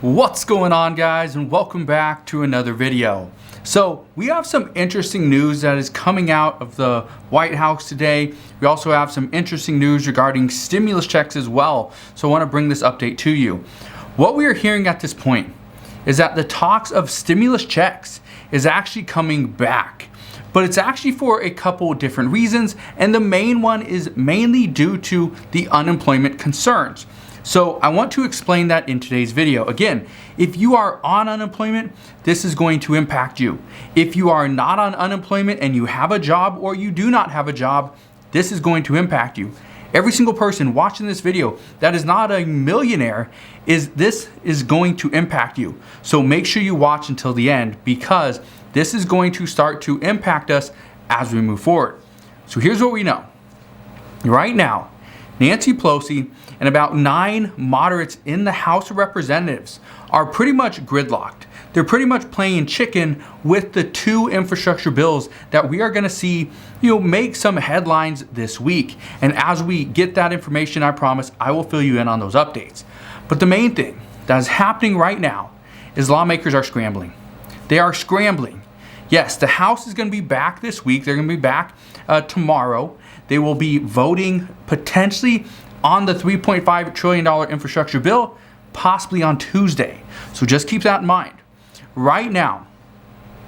What's going on, guys, and welcome back to another video. So we have some interesting news that is coming out of the White House today. We also have some interesting news regarding stimulus checks as well. So I want to bring this update to you. What we are hearing at this point is that the talks of stimulus checks is actually coming back. But it's actually for a couple different reasons, and the main one is mainly due to the unemployment concerns. So I want to explain that in today's video. Again, if you are on unemployment, this is going to impact you. If you are not on unemployment and you have a job or you do not have a job, this is going to impact you. Every single person watching this video that is not a millionaire, this is going to impact you. So make sure you watch until the end, because this is going to start to impact us as we move forward. So here's what we know. Right now, Nancy Pelosi and about 9 moderates in the House of Representatives are pretty much gridlocked. They're pretty much playing chicken with the 2 infrastructure bills that we are going to see, make some headlines this week. And as we get that information, I promise I will fill you in on those updates. But the main thing that is happening right now is lawmakers are scrambling. They are scrambling. Yes, the House is going to be back this week. They're going to be back tomorrow. They will be voting potentially on the $3.5 trillion infrastructure bill, possibly on Tuesday. So just keep that in mind. Right now,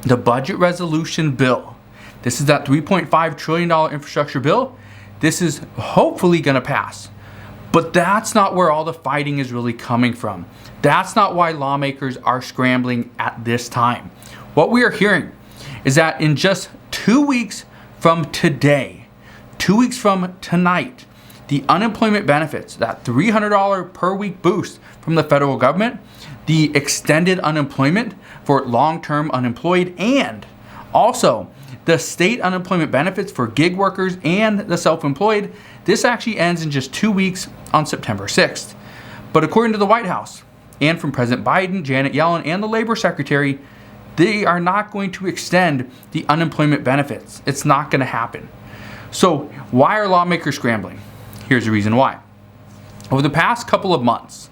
the budget resolution bill, this is that $3.5 trillion infrastructure bill, this is hopefully going to pass. But that's not where all the fighting is really coming from. That's not why lawmakers are scrambling at this time. What we are hearing is that in just 2 weeks from today, 2 weeks from tonight, the unemployment benefits, that $300 per week boost from the federal government, the extended unemployment for long-term unemployed, and also the state unemployment benefits for gig workers and the self-employed, this actually ends in just 2 weeks on September 6th. But according to the White House and from President Biden, Janet Yellen, and the Labor Secretary, they are not going to extend the unemployment benefits. It's not going to happen. So why are lawmakers scrambling? Here's the reason why. Over the past couple of months,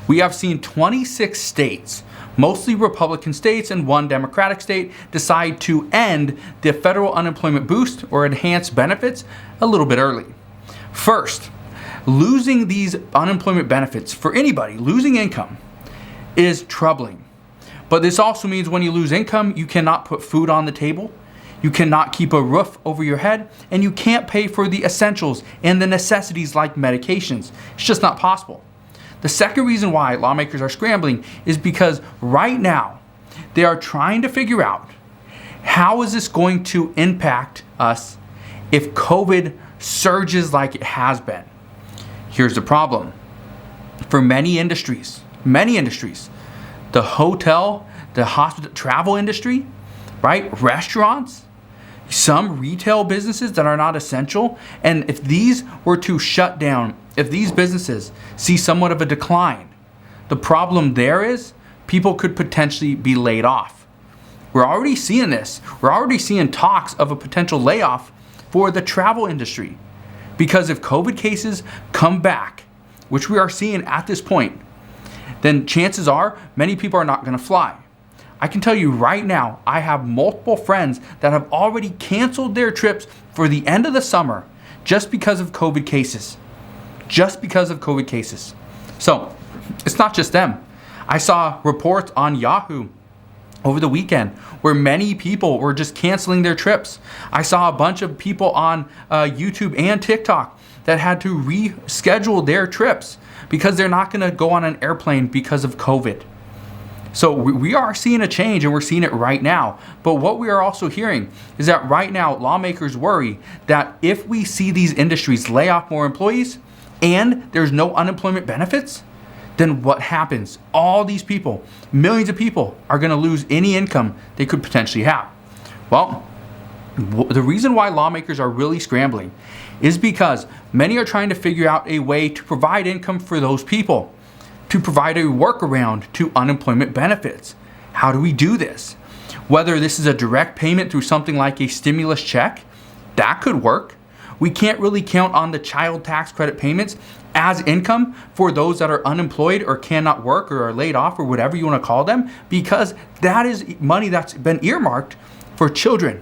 we have seen 26 states, mostly Republican states and 1 Democratic state, decide to end the federal unemployment boost or enhanced benefits a little bit early. First, losing these unemployment benefits for anybody, losing income, is troubling. But this also means when you lose income, you cannot put food on the table. You cannot keep a roof over your head, and you can't pay for the essentials and the necessities like medications. It's just not possible. The second reason why lawmakers are scrambling is because right now they are trying to figure out how is this going to impact us if COVID surges like it has been. Here's the problem. For many industries, the hotel, the hospital, travel industry, right? Restaurants, some retail businesses that are not essential. And if these were to shut down, if these businesses see somewhat of a decline, the problem there is people could potentially be laid off. We're already seeing this. We're already seeing talks of a potential layoff for the travel industry. Because if COVID cases come back, which we are seeing at this point, then chances are many people are not going to fly. I can tell you right now, I have multiple friends that have already canceled their trips for the end of the summer just because of COVID cases. So it's not just them. I saw reports on Yahoo over the weekend where many people were just canceling their trips. I saw a bunch of people on YouTube and TikTok that had to reschedule their trips because they're not going to go on an airplane because of COVID. So we are seeing a change, and we're seeing it right now. But what we are also hearing is that right now lawmakers worry that if we see these industries lay off more employees and there's no unemployment benefits, then what happens? All these people, millions of people, are going to lose any income they could potentially have. Well, the reason why lawmakers are really scrambling is because many are trying to figure out a way to provide income for those people, to provide a workaround to unemployment benefits. How do we do this? Whether this is a direct payment through something like a stimulus check, that could work. we can't really count on the child tax credit payments as income for those that are unemployed or cannot work or are laid off or whatever you want to call them, because that is money that's been earmarked for children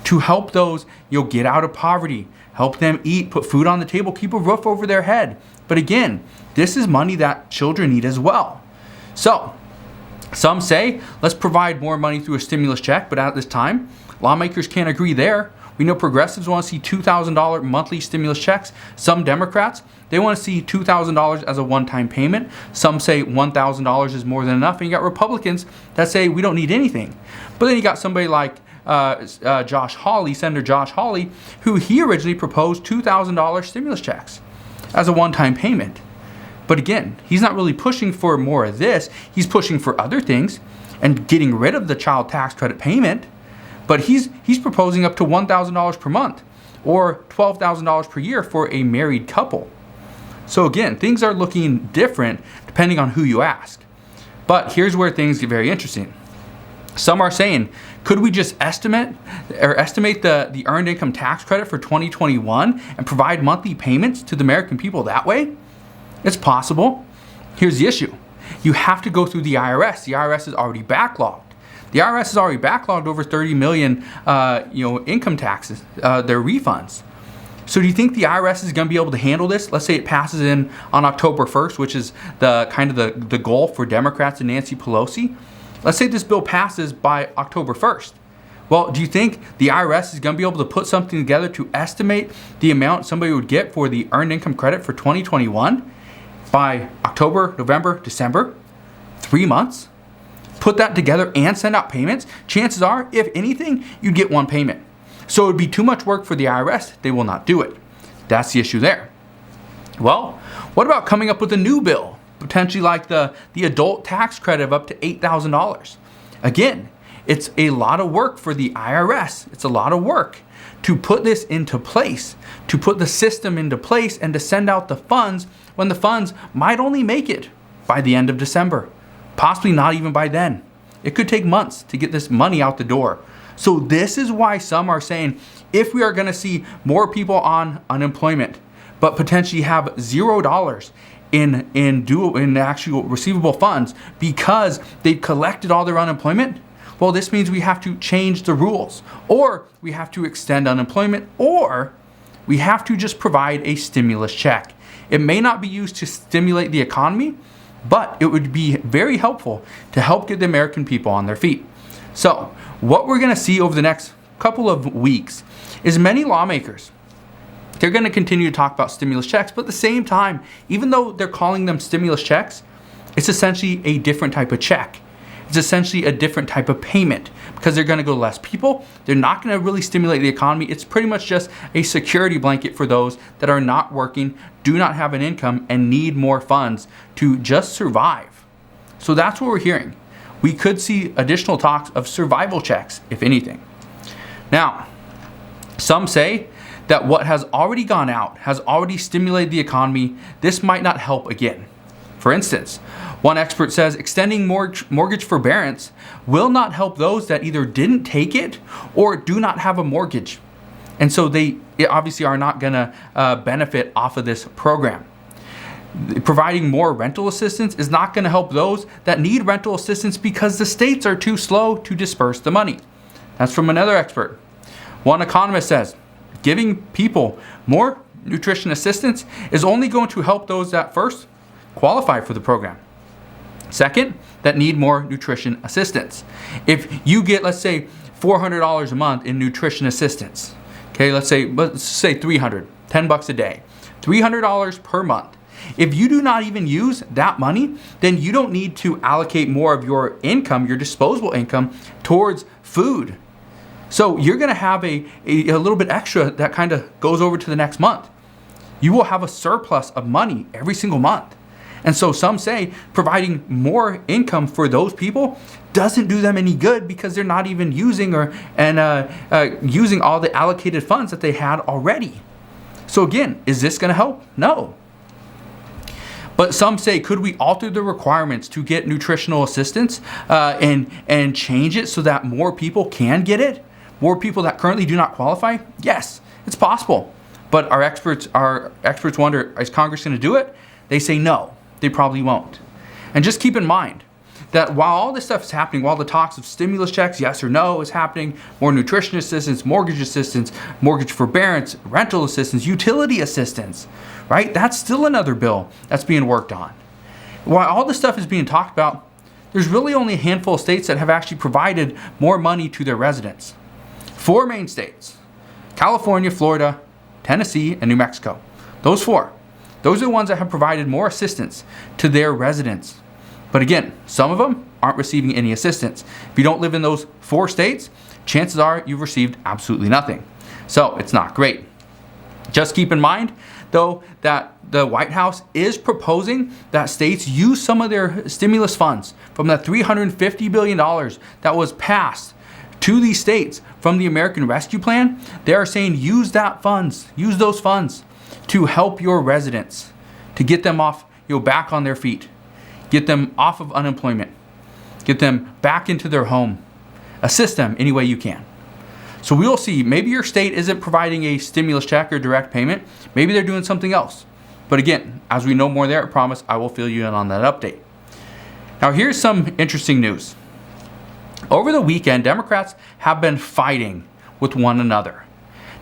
to help those, get out of poverty, help them eat, put food on the table, keep a roof over their head. But again, this is money that children need as well. So some say, let's provide more money through a stimulus check, but at this time, lawmakers can't agree there. We know progressives want to see $2,000 monthly stimulus checks. Some Democrats, they want to see $2,000 as a one-time payment. Some say $1,000 is more than enough. And you got Republicans that say we don't need anything. But then you got somebody like Josh Hawley, Senator Josh Hawley, who he originally proposed $2,000 stimulus checks as a one-time payment. But again, he's not really pushing for more of this. He's pushing for other things and getting rid of the child tax credit payment. But he's proposing up to $1,000 per month or $12,000 per year for a married couple. So again, things are looking different depending on who you ask. But here's where things get very interesting. Some are saying, could we just estimate the earned income tax credit for 2021 and provide monthly payments to the American people that way? It's possible. Here's the issue. You have to go through the IRS. The IRS is already backlogged. The IRS has already backlogged over 30 million, income taxes, their refunds. So do you think the IRS is going to be able to handle this? Let's say it passes in on October 1st, which is the goal for Democrats and Nancy Pelosi. Let's say this bill passes by October 1st. Well, do you think the IRS is going to be able to put something together to estimate the amount somebody would get for the earned income credit for 2021 by October, November, December? 3 months? Put that together and send out payments? Chances are, if anything, you'd get one payment. So it would be too much work for the IRS. They will not do it. That's the issue there. Well, what about coming up with a new bill? Potentially like the adult tax credit of up to $8,000. Again, it's a lot of work for the IRS. It's a lot of work to put this into place, to put the system into place and to send out the funds when the funds might only make it by the end of December. Possibly not even by then. It could take months to get this money out the door. So this is why some are saying if we are going to see more people on unemployment, but potentially have $0 in actual receivable funds because they've collected all their unemployment, well, this means we have to change the rules, or we have to extend unemployment, or we have to just provide a stimulus check. It may not be used to stimulate the economy, but it would be very helpful to help get the American people on their feet. So what we're going to see over the next couple of weeks is many lawmakers, they're going to continue to talk about stimulus checks, but at the same time, even though they're calling them stimulus checks, it's essentially a different type of check. It's essentially a different type of payment because they're going to go to less people. They're not going to really stimulate the economy. It's pretty much just a security blanket for those that are not working, do not have an income, and need more funds to just survive. So that's what we're hearing. We could see additional talks of survival checks, if anything. Now, some say that what has already gone out has already stimulated the economy. This might not help again. For instance, one expert says extending mortgage forbearance will not help those that either didn't take it or do not have a mortgage. And so they obviously are not going to benefit off of this program. Providing more rental assistance is not going to help those that need rental assistance because the states are too slow to disperse the money. That's from another expert. One economist says giving people more nutrition assistance is only going to help those that first qualify for the program. Second, that need more nutrition assistance. If you get, let's say, $400 a month in nutrition assistance, okay, let's say $300, $10 a day, $300 per month. If you do not even use that money, then you don't need to allocate more of your income, your disposable income, towards food. So you're going to have a little bit extra that kind of goes over to the next month. You will have a surplus of money every single month. And so some say providing more income for those people doesn't do them any good because they're not even using using all the allocated funds that they had already. So again, is this going to help? No. But some say, could we alter the requirements to get nutritional assistance and change it so that more people can get it? More people that currently do not qualify? Yes, it's possible. But our experts wonder, is Congress going to do it? They say no, they probably won't. And just keep in mind that while all this stuff is happening, while the talks of stimulus checks, yes or no, is happening, more nutrition assistance, mortgage forbearance, rental assistance, utility assistance, right? That's still another bill that's being worked on. While all this stuff is being talked about, there's really only a handful of states that have actually provided more money to their residents. 4 main states: California, Florida, Tennessee, and New Mexico. Those 4. Those are the ones that have provided more assistance to their residents. But again, some of them aren't receiving any assistance. If you don't live in those 4 states, chances are you've received absolutely nothing. So it's not great. Just keep in mind, though, that the White House is proposing that states use some of their stimulus funds from the $350 billion that was passed to these states from the American Rescue Plan. They are saying use those funds to help your residents, to get them off, back on their feet, get them off of unemployment, get them back into their home, assist them any way you can. So we will see. Maybe your state isn't providing a stimulus check or direct payment. Maybe they're doing something else. But again, as we know more there, I promise I will fill you in on that update. Now here's some interesting news. Over the weekend, Democrats have been fighting with one another.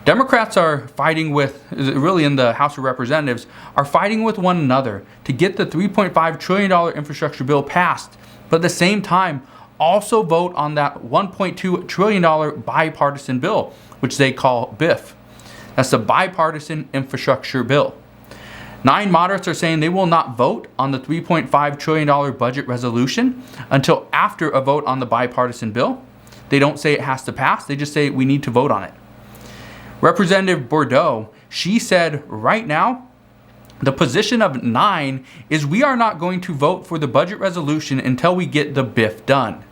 Democrats are fighting really in the House of Representatives, are fighting with one another to get the $3.5 trillion infrastructure bill passed, but at the same time, also vote on that $1.2 trillion bipartisan bill, which they call BIF. That's the bipartisan infrastructure bill. 9 moderates are saying they will not vote on the $3.5 trillion budget resolution until after a vote on the bipartisan bill. They don't say it has to pass, they just say we need to vote on it. Representative Bordeaux, she said right now, the position of 9 is we are not going to vote for the budget resolution until we get the BIF done.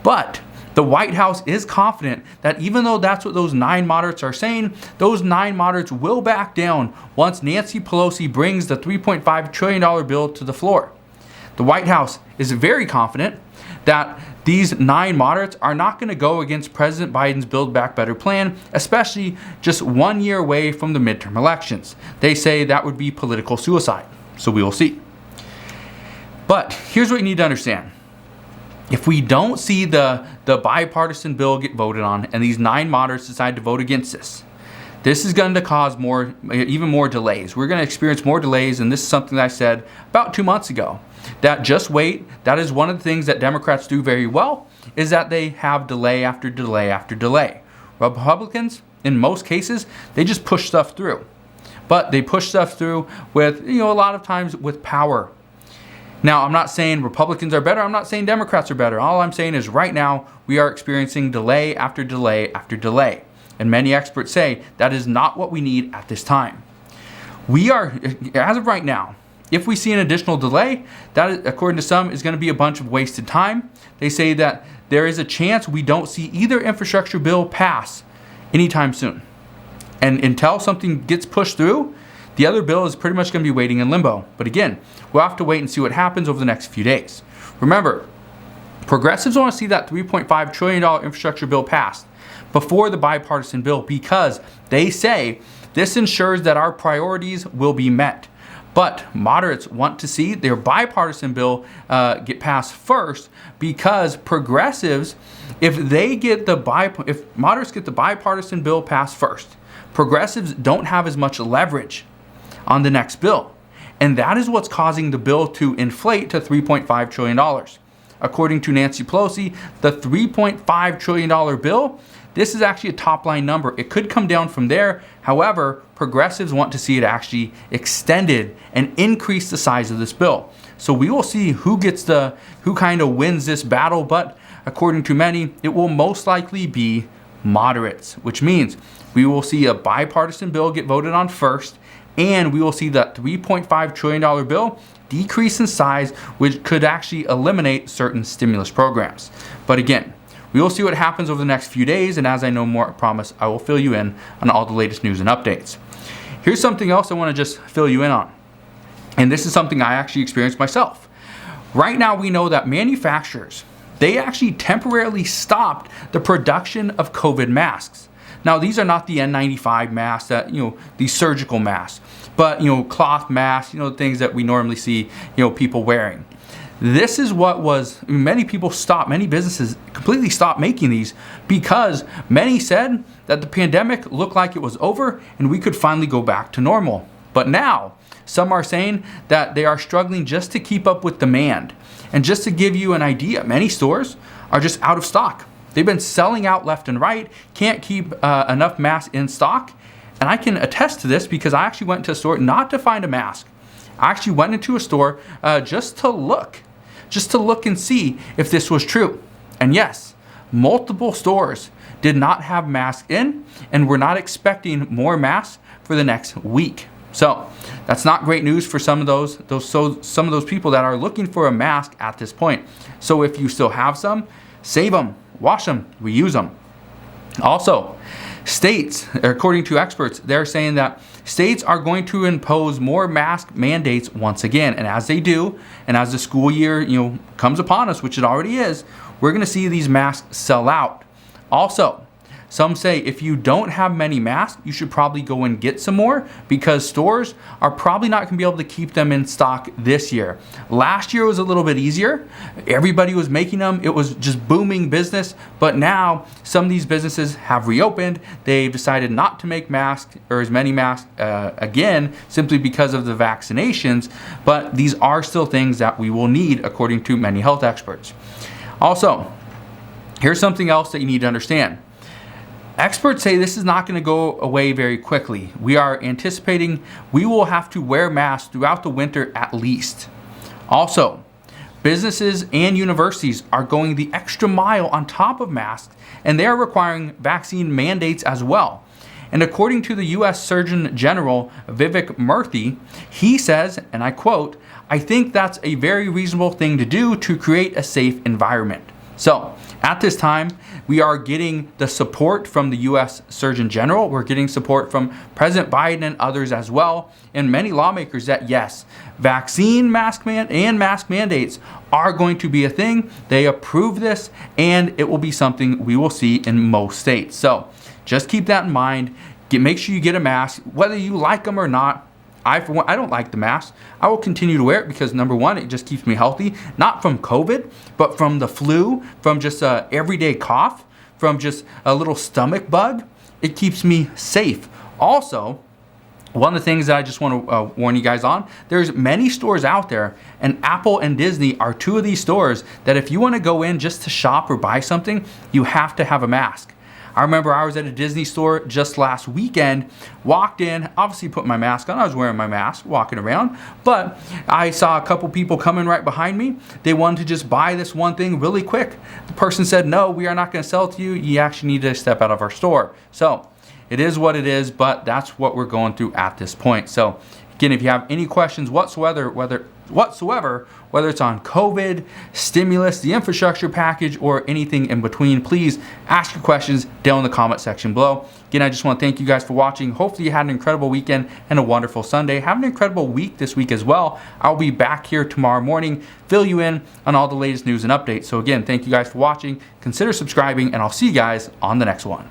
But the White House is confident that even though that's what those 9 moderates are saying, those 9 moderates will back down once Nancy Pelosi brings the $3.5 trillion bill to the floor. The White House is very confident that these 9 moderates are not going to go against President Biden's Build Back Better plan, especially just 1 year away from the midterm elections. They say that would be political suicide. So we will see. But here's what you need to understand. If we don't see the bipartisan bill get voted on and these 9 moderates decide to vote against this is going to cause even more delays. We're going to experience more delays, and this is something that I said about 2 months ago. That just wait, that is one of the things that Democrats do very well, is that they have delay after delay after delay. Republicans, in most cases, they just push stuff through. But they push stuff through with, a lot of times with power. Now, I'm not saying Republicans are better. I'm not saying Democrats are better. All I'm saying is right now we are experiencing delay after delay after delay. And many experts say that is not what we need at this time. We are, as of right now, if we see an additional delay, that, according to some, is going to be a bunch of wasted time. They say that there is a chance we don't see either infrastructure bill pass anytime soon. And until something gets pushed through, the other bill is pretty much going to be waiting in limbo. But again, we'll have to wait and see what happens over the next few days. Remember, progressives want to see that $3.5 trillion infrastructure bill passed before the bipartisan bill because they say this ensures that our priorities will be met. But moderates want to see their bipartisan bill get passed first because progressives, if moderates get the bipartisan bill passed first, progressives don't have as much leverage on the next bill. And that is what's causing the bill to inflate to $3.5 trillion. According to Nancy Pelosi, the $3.5 trillion bill, this is actually a top line number. It could come down from there. However, progressives want to see it actually extended and increase the size of this bill. So we will see who kind of wins this battle. But according to many, it will most likely be moderates, which means we will see a bipartisan bill get voted on first, and we will see that $3.5 trillion bill decrease in size, which could actually eliminate certain stimulus programs. But again, we will see what happens over the next few days, and as I know more, I promise I will fill you in on all the latest news and updates. Here's something else I want to just fill you in on, and this is something I actually experienced myself. Right now, we know that manufacturers, they actually temporarily stopped the production of COVID masks. Now, these are not the N95 masks that, these surgical masks, but, cloth masks, things that we normally see, people wearing. This is what many businesses completely stopped making these because many said that the pandemic looked like it was over and we could finally go back to normal. But now, some are saying that they are struggling just to keep up with demand. And just to give you an idea, many stores are just out of stock. They've been selling out left and right, can't keep enough masks in stock. And I can attest to this because I actually went to a store not to find a mask. I actually went into a store just to look and see if this was true. And yes, multiple stores did not have masks in, and we're not expecting more masks for the next week. So that's not great news for some of those people that are looking for a mask at this point. So if you still have some, save them, wash them, reuse them. Also, states, according to experts, they're saying that states are going to impose more mask mandates once again. And as they do, and as the school year, comes upon us, which it already is, we're going to see these masks sell out. Also, some say if you don't have many masks, you should probably go and get some more because stores are probably not going to be able to keep them in stock this year. Last year was a little bit easier. Everybody was making them. It was just booming business. But now some of these businesses have reopened. They've decided not to make masks or as many masks again simply because of the vaccinations. But these are still things that we will need according to many health experts. Also, here's something else that you need to understand. Experts say this is not going to go away very quickly. We are anticipating we will have to wear masks throughout the winter at least. Also, businesses and universities are going the extra mile on top of masks, and they are requiring vaccine mandates as well. And according to the U.S. Surgeon General Vivek Murthy, he says, and I quote, "I think that's a very reasonable thing to do to create a safe environment." So, at this time, we are getting the support from the U.S. Surgeon General. We're getting support from President Biden and others as well, and many lawmakers that yes, vaccine mask mandates are going to be a thing. They approve this, and it will be something we will see in most states. So, just keep that in mind. Make sure you get a mask, whether you like them or not. I don't like the mask. I will continue to wear it because number one, it just keeps me healthy, not from COVID, but from the flu, from just a everyday cough, from just a little stomach bug. It keeps me safe. Also, one of the things that I just want to warn you guys on, there's many stores out there, and Apple and Disney are two of these stores that if you want to go in just to shop or buy something, you have to have a mask. I remember I was at a Disney store just last weekend, walked in, obviously put my mask on. I was wearing my mask, walking around, but I saw a couple people coming right behind me. They wanted to just buy this one thing really quick. The person said, "No, we are not going to sell it to you. You actually need to step out of our store." So it is what it is, but that's what we're going through at this point. So again, if you have any questions whatsoever, whether it's on COVID, stimulus, the infrastructure package, or anything in between, please ask your questions down in the comment section below. Again, I just want to thank you guys for watching. Hopefully you had an incredible weekend and a wonderful Sunday. Have an incredible week this week as well. I'll be back here tomorrow morning, fill you in on all the latest news and updates. So again, thank you guys for watching. Consider subscribing, and I'll see you guys on the next one.